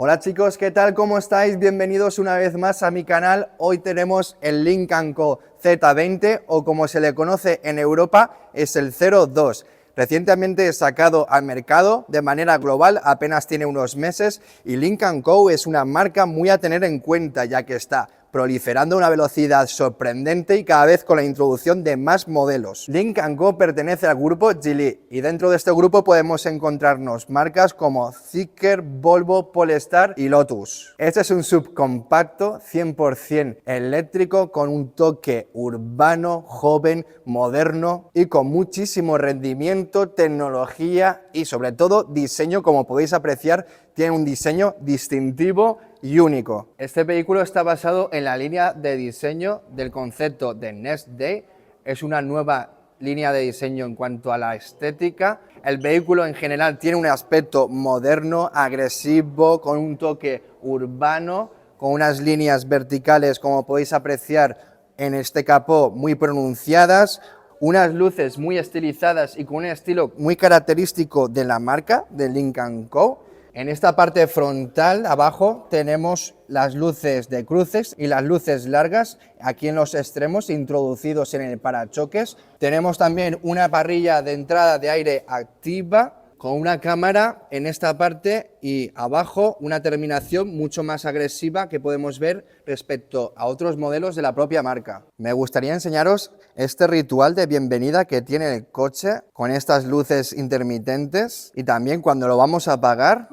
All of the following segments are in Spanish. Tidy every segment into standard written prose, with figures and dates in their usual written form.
Hola chicos, ¿qué tal? ¿Cómo estáis? Bienvenidos una vez más a mi canal. Hoy tenemos el Lynk & Co Z20 o como se le conoce en Europa es el 02. Recientemente sacado al mercado de manera global, apenas tiene unos meses y Lynk & Co es una marca muy a tener en cuenta ya que está proliferando a una velocidad sorprendente y cada vez con la introducción de más modelos. Lynk & Co pertenece al grupo Geely y dentro de este grupo podemos encontrarnos marcas como Zeekr, Volvo, Polestar y Lotus. Este es un subcompacto 100% eléctrico con un toque urbano, joven, moderno y con muchísimo rendimiento, tecnología y sobre todo diseño. Como podéis apreciar, tiene un diseño distintivo y único. Este vehículo está basado en la línea de diseño del concepto de Next Day. Es una nueva línea de diseño en cuanto a la estética. El vehículo en general tiene un aspecto moderno, agresivo, con un toque urbano, con unas líneas verticales, como podéis apreciar en este capó, muy pronunciadas, unas luces muy estilizadas y con un estilo muy característico de la marca, de Lynk & Co. En esta parte frontal, abajo, tenemos las luces de cruces y las luces largas, aquí en los extremos, introducidos en el parachoques. Tenemos también una parrilla de entrada de aire activa, con una cámara en esta parte y abajo una terminación mucho más agresiva que podemos ver respecto a otros modelos de la propia marca. Me gustaría enseñaros este ritual de bienvenida que tiene el coche con estas luces intermitentes y también cuando lo vamos a apagar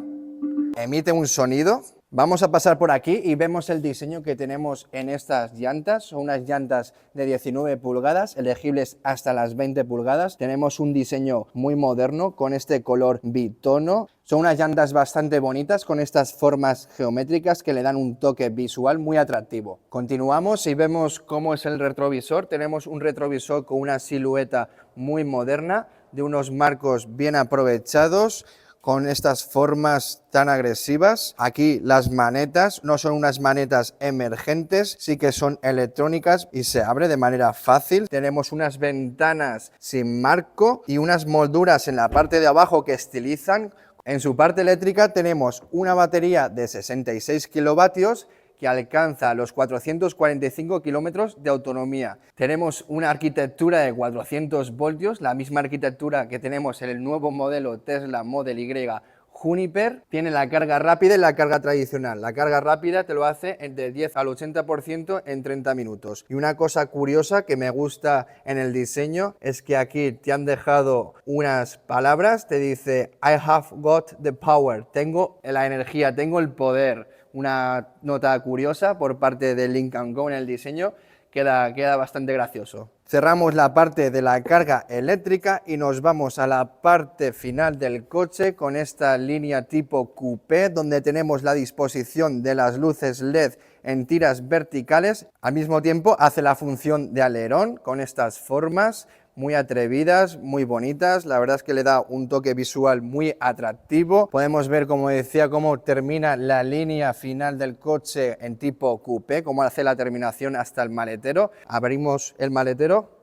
emite un sonido. Vamos a pasar por aquí y vemos el diseño que tenemos en estas llantas. Son unas llantas de 19 pulgadas, elegibles hasta las 20 pulgadas. Tenemos un diseño muy moderno con este color bitono. Son unas llantas bastante bonitas con estas formas geométricas que le dan un toque visual muy atractivo. Continuamos y vemos cómo es el retrovisor. Tenemos un retrovisor con una silueta muy moderna, de unos marcos bien aprovechados, con estas formas tan agresivas. Aquí las manetas no son unas manetas emergentes, sí que son electrónicas y se abre de manera fácil. Tenemos unas ventanas sin marco y unas molduras en la parte de abajo que estilizan. En su parte eléctrica tenemos una batería de 66 kilovatios que alcanza los 445 kilómetros de autonomía. Tenemos una arquitectura de 400 voltios, la misma arquitectura que tenemos en el nuevo modelo Tesla Model Y Juniper. Tiene la carga rápida y la carga tradicional. La carga rápida te lo hace entre 10 al 80% en 30 minutos. Y una cosa curiosa que me gusta en el diseño es que aquí te han dejado unas palabras, te dice I have got the power, tengo la energía, tengo el poder. Una nota curiosa por parte de Lynk & Co en el diseño, queda bastante gracioso. Cerramos la parte de la carga eléctrica y nos vamos a la parte final del coche con esta línea tipo coupé, donde tenemos la disposición de las luces LED en tiras verticales. Al mismo tiempo hace la función de alerón con estas formas muy atrevidas, muy bonitas. La verdad es que le da un toque visual muy atractivo. Podemos ver, como decía, cómo termina la línea final del coche en tipo coupé, cómo hace la terminación hasta el maletero. Abrimos el maletero,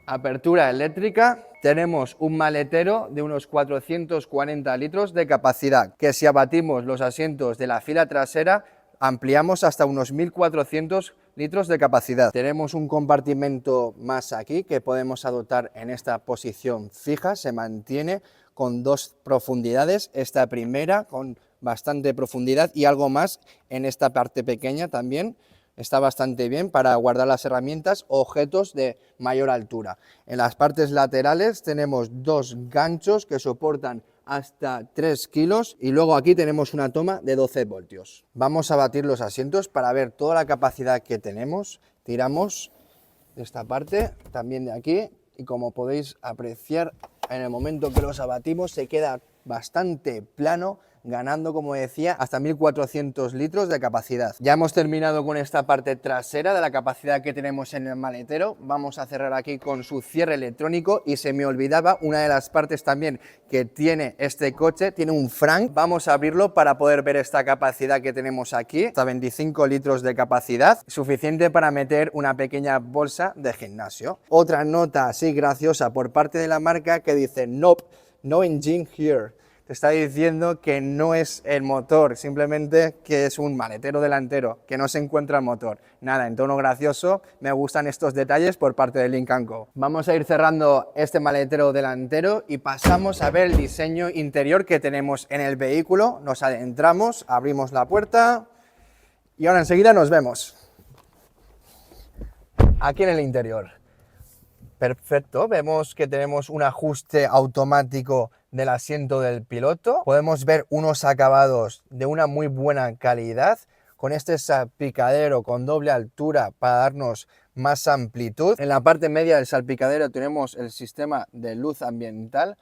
apertura eléctrica. Tenemos un maletero de unos 440 litros de capacidad, que si abatimos los asientos de la fila trasera, ampliamos hasta unos 1400 litros de capacidad. Tenemos un compartimento más aquí que podemos adoptar en esta posición fija, se mantiene con dos profundidades, esta primera con bastante profundidad y algo más en esta parte pequeña también. Está bastante bien para guardar las herramientas o objetos de mayor altura. En las partes laterales tenemos dos ganchos que soportan hasta 3 kilos y luego aquí tenemos una toma de 12 voltios. Vamos a batir los asientos para ver toda la capacidad que tenemos. Tiramos de esta parte, también de aquí, y como podéis apreciar, en el momento que los abatimos se queda bastante plano, ganando, como decía, hasta 1400 litros de capacidad. Ya hemos terminado con esta parte trasera de la capacidad que tenemos en el maletero. Vamos a cerrar aquí con su cierre electrónico y se me olvidaba una de las partes también que tiene este coche, tiene un frank. Vamos a abrirlo para poder ver esta capacidad que tenemos aquí, hasta 25 litros de capacidad, suficiente para meter una pequeña bolsa de gimnasio. Otra nota así graciosa por parte de la marca que dice nope, no engine here. te está diciendo que no es el motor, simplemente que es un maletero delantero, que no se encuentra el motor. Nada, en tono gracioso, me gustan estos detalles por parte de Lynk & Co. Vamos a ir cerrando este maletero delantero y pasamos a ver el diseño interior que tenemos en el vehículo. Nos adentramos, abrimos la puerta y ahora enseguida nos vemos aquí en el interior. Perfecto, vemos que tenemos un ajuste automático del asiento del piloto. Podemos ver unos acabados de una muy buena calidad, con este salpicadero con doble altura para darnos más amplitud. En la parte media del salpicadero tenemos el sistema de luz ambiental.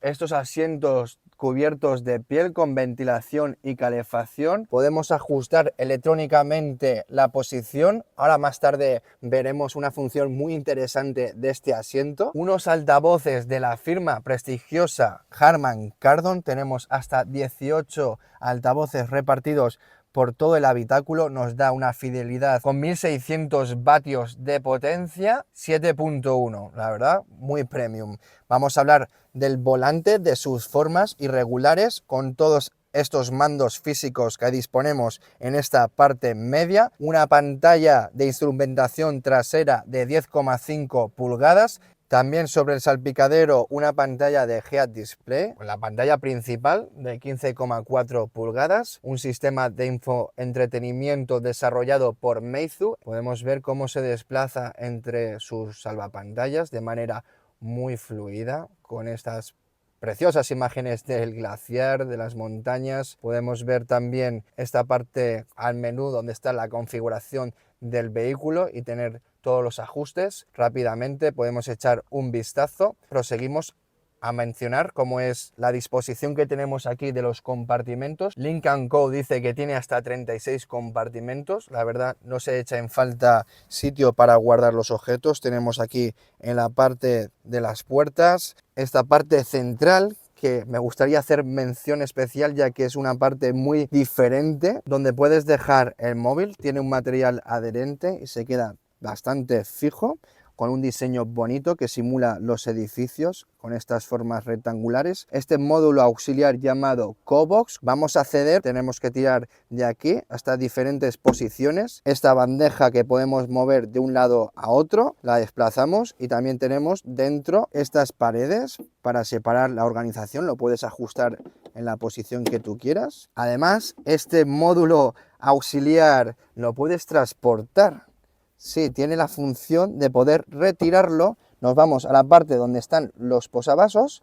Estos asientos cubiertos de piel con ventilación y calefacción. Podemos ajustar electrónicamente la posición. Ahora más tarde veremos una función muy interesante de este asiento. Unos altavoces de la firma prestigiosa Harman Kardon. Tenemos hasta 18 altavoces repartidos por todo el habitáculo, nos da una fidelidad con 1600 vatios de potencia, 7.1, la verdad, muy premium. Vamos a hablar del volante, de sus formas irregulares, con todos estos mandos físicos que disponemos en esta parte media, una pantalla de instrumentación trasera de 10,5 pulgadas, también sobre el salpicadero una pantalla de Head Display, la pantalla principal de 15,4 pulgadas, un sistema de infoentretenimiento desarrollado por Meizu. Podemos ver cómo se desplaza entre sus salvapantallas de manera muy fluida, con estas preciosas imágenes del glaciar, de las montañas. Podemos ver también esta parte al menú donde está la configuración del vehículo y tener todos los ajustes. Rápidamente podemos echar un vistazo. Proseguimos a mencionar cómo es la disposición que tenemos aquí de los compartimentos. Lynk & Co dice que tiene hasta 36 compartimentos. La verdad, no se echa en falta sitio para guardar los objetos. Tenemos aquí en la parte de las puertas esta parte central, que me gustaría hacer mención especial, ya que es una parte muy diferente, donde puedes dejar el móvil. Tiene un material adherente y se queda bastante fijo, con un diseño bonito que simula los edificios con estas formas rectangulares. Este módulo auxiliar llamado CoBox, vamos a acceder, tenemos que tirar de aquí hasta diferentes posiciones. Esta bandeja que podemos mover de un lado a otro, la desplazamos, y también tenemos dentro estas paredes para separar la organización, lo puedes ajustar en la posición que tú quieras. Además, este módulo auxiliar lo puedes transportar. Sí, tiene la función de poder retirarlo. Nos vamos a la parte donde están los posavasos,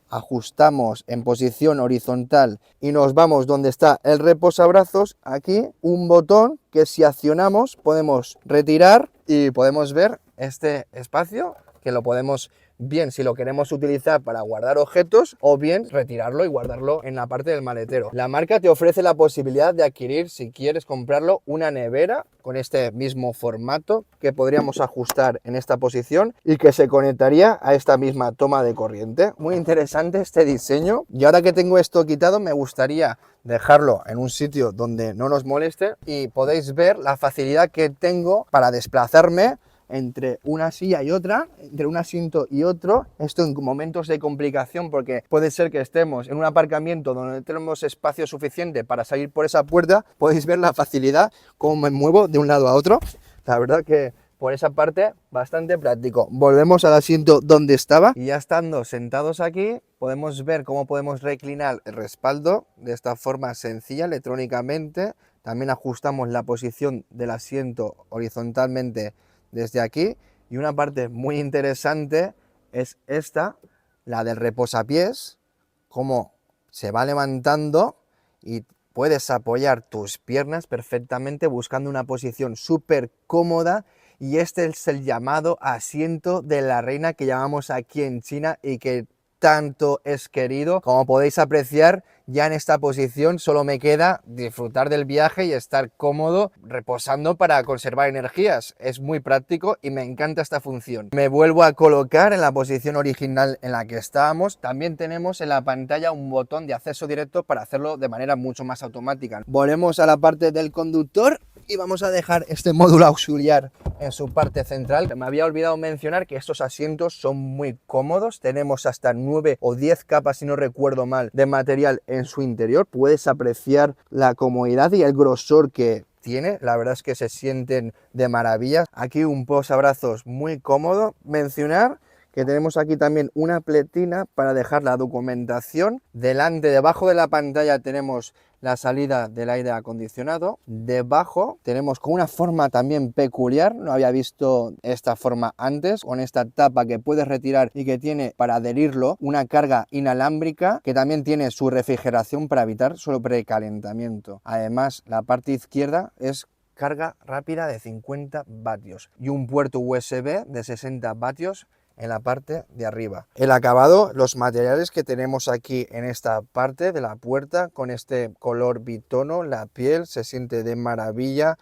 ajustamos en posición horizontal y nos vamos donde está el reposabrazos. Aquí un botón que, si accionamos, podemos retirar y podemos ver este espacio, que lo podemos, bien si lo queremos utilizar para guardar objetos, o bien retirarlo y guardarlo en la parte del maletero. La marca te ofrece la posibilidad de adquirir, si quieres comprarlo, una nevera con este mismo formato que podríamos ajustar en esta posición y que se conectaría a esta misma toma de corriente. Muy interesante este diseño. Y ahora que tengo esto quitado, me gustaría dejarlo en un sitio donde no nos moleste, y podéis ver la facilidad que tengo para desplazarme entre una silla y otra, entre un asiento y otro. Esto en momentos de complicación, porque puede ser que estemos en un aparcamiento donde no tenemos espacio suficiente para salir por esa puerta. Podéis ver la facilidad, cómo me muevo de un lado a otro. La verdad que por esa parte bastante práctico. Volvemos al asiento donde estaba, y ya estando sentados aquí podemos ver cómo podemos reclinar el respaldo de esta forma sencilla electrónicamente. También ajustamos la posición del asiento horizontalmente desde aquí, y una parte muy interesante es esta, la del reposapiés, cómo se va levantando y puedes apoyar tus piernas perfectamente buscando una posición súper cómoda. Y este es el llamado asiento de la reina que llamamos aquí en China y que tanto es querido. Como podéis apreciar, ya en esta posición solo me queda disfrutar del viaje y estar cómodo reposando para conservar energías. Es muy práctico y me encanta esta función. Me vuelvo a colocar en la posición original en la que estábamos. También tenemos en la pantalla un botón de acceso directo para hacerlo de manera mucho más automática. Volvemos a la parte del conductor, Y vamos a dejar este módulo auxiliar en su parte central. Me había olvidado mencionar que estos asientos son muy cómodos. Tenemos hasta 9 o 10 capas, si no recuerdo mal, de material en su interior. Puedes apreciar la comodidad y el grosor que tiene. La verdad es que se sienten de maravilla. Aquí un posabrazos muy cómodo. Mencionar que tenemos aquí también una pletina para dejar la documentación. Delante, debajo de la pantalla tenemos la salida del aire acondicionado. Debajo tenemos con una forma también peculiar, no había visto esta forma antes, con esta tapa que puedes retirar y que tiene para adherirlo una carga inalámbrica que también tiene su refrigeración para evitar sobrecalentamiento. Además, la parte izquierda es carga rápida de 50 vatios y un puerto USB de 60 vatios en la parte de arriba. El acabado, los materiales que tenemos aquí en esta parte de la puerta con este color bitono, la piel se siente de maravilla,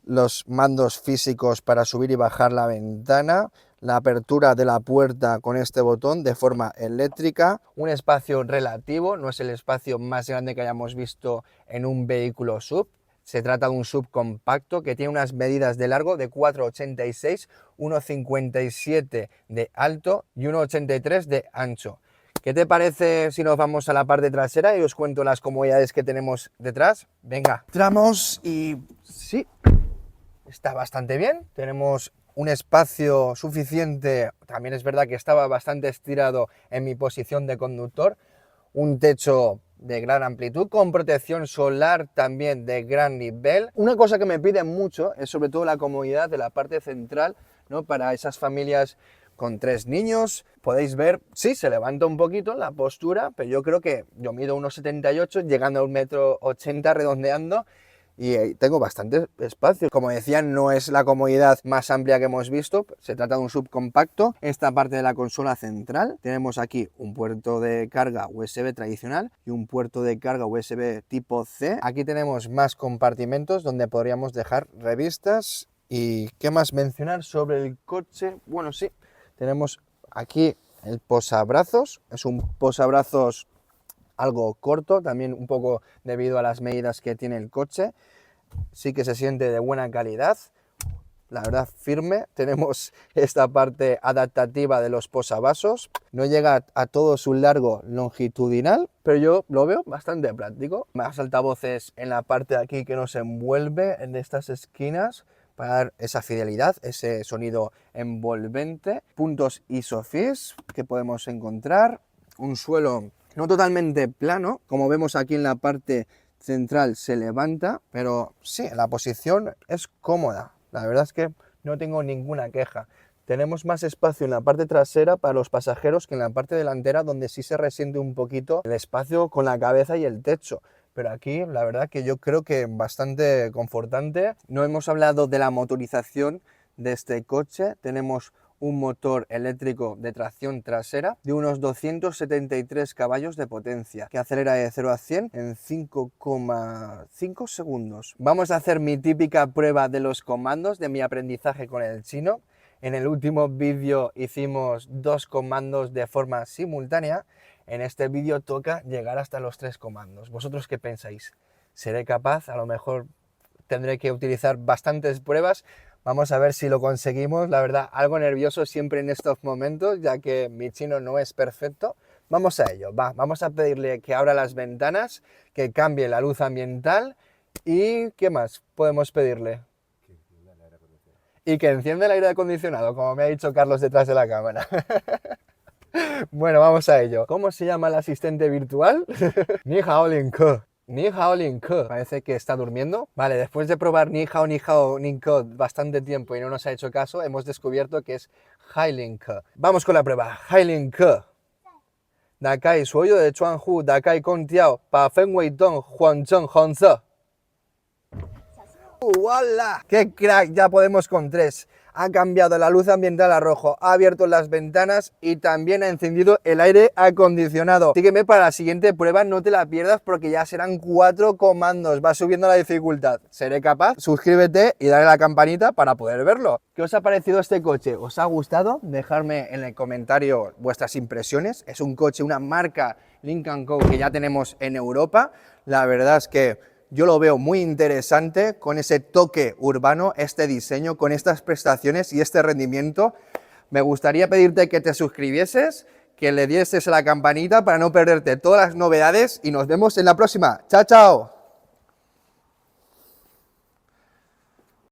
los mandos físicos para subir y bajar la ventana, la apertura de la puerta con este botón de forma eléctrica, un espacio relativo, no es el espacio más grande que hayamos visto en un vehículo SUV. Se trata de un SUV compacto que tiene unas medidas de largo de 4,86, 1,57 de alto y 1,83 de ancho. ¿Qué te parece si nos vamos a la parte trasera y os cuento las comodidades que tenemos detrás? Venga, entramos y sí, está bastante bien. Tenemos un espacio suficiente, también es verdad que estaba bastante estirado en mi posición de conductor, un techo de gran amplitud, con protección solar también de gran nivel. Una cosa que me piden mucho es sobre todo la comodidad de la parte central, ¿no? Para esas familias con 3 niños, podéis ver, sí, se levanta un poquito la postura, pero yo creo que yo mido 1,78, llegando a 1,80 m redondeando, y tengo bastante espacio. Como decía, no es la comodidad más amplia que hemos visto, se trata de un subcompacto. Esta parte de la consola central, tenemos aquí un puerto de carga USB tradicional y un puerto de carga USB tipo C. Aquí tenemos más compartimentos donde podríamos dejar revistas. ¿Y qué más mencionar sobre el coche? Bueno, sí, tenemos aquí el posabrazos, es un posabrazos algo corto, también un poco debido a las medidas que tiene el coche. Sí que se siente de buena calidad, la verdad firme. Tenemos esta parte adaptativa de los posavasos, no llega a todo su largo longitudinal, pero yo lo veo bastante práctico. Más altavoces en la parte de aquí que nos envuelve en estas esquinas para dar esa fidelidad, ese sonido envolvente. Puntos ISOFIX que podemos encontrar, un suelo no totalmente plano, como vemos aquí en la parte central se levanta, pero sí, la posición es cómoda. La verdad es que no tengo ninguna queja. Tenemos más espacio en la parte trasera para los pasajeros que en la parte delantera, donde sí se resiente un poquito el espacio con la cabeza y el techo. Pero aquí la verdad que yo creo que bastante confortante. No hemos hablado de la motorización de este coche. Tenemos un motor eléctrico de tracción trasera de unos 273 caballos de potencia, que acelera de 0 a 100 en 5,5 segundos. Vamos a hacer mi típica prueba de los comandos de mi aprendizaje con el chino. En el último vídeo hicimos 2 comandos de forma simultánea. En este vídeo toca llegar hasta los 3 comandos. ¿Vosotros qué pensáis? ¿Seré capaz? A lo mejor tendré que utilizar bastantes pruebas. Vamos a ver si lo conseguimos. La verdad, algo nervioso siempre en estos momentos, ya que mi chino no es perfecto. Vamos a ello, vamos a pedirle que abra las ventanas, que cambie la luz ambiental y ¿qué más podemos pedirle? Y que encienda el aire acondicionado, como me ha dicho Carlos detrás de la cámara. Bueno, vamos a ello. ¿Cómo se llama el asistente virtual? Ni hao lin ke. Ni hao lin ke. Parece que está durmiendo. Vale, después de probar ni hao lin ke bastante tiempo y no nos ha hecho caso, hemos descubierto que es hai lin ke. Vamos con la prueba. Hai lin ke. Dakai suoyo de Chuanhu, Dakai Contiao, Pa Fen Wei Dong, Huan Zheng Hongze. ¡Wala! ¡Qué crack! Ya podemos con 3. Ha cambiado la luz ambiental a rojo, ha abierto las ventanas y también ha encendido el aire acondicionado. Sígueme para la siguiente prueba, no te la pierdas porque ya serán 4 comandos, va subiendo la dificultad. ¿Seré capaz? Suscríbete y dale a la campanita para poder verlo. ¿Qué os ha parecido este coche? ¿Os ha gustado? Dejadme en el comentario vuestras impresiones. Es un coche, una marca Lynk & Co que ya tenemos en Europa. La verdad es que yo lo veo muy interesante con ese toque urbano, este diseño, con estas prestaciones y este rendimiento. Me gustaría pedirte que te suscribieses, que le dieses a la campanita para no perderte todas las novedades y nos vemos en la próxima. ¡Chao, chao!